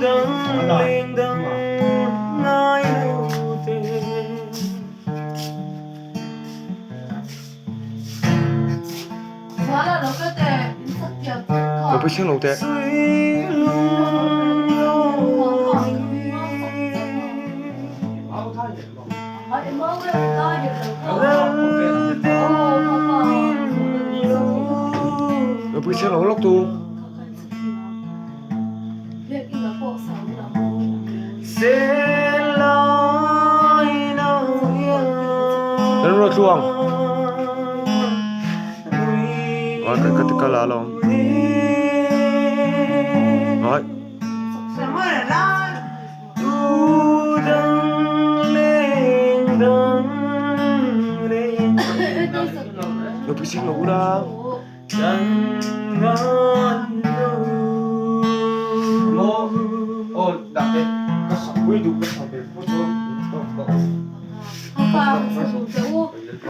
đắng lên đắng ngái đâu tên hóa là nó có thể rất kiểu 너 패션 어때? suy luôn lối em mơ với lo được lỡ tên 너 패션 얼럭도 việc gì mà bộ sống là sẽ lối nào 너는 너 좋아 아 cái là lòng rồi tu đắng lên đắng lên 너 패션 너구나 chẳng ngon đâu đặt đây có sọc quy đủ có sọc để có không phải sử dụng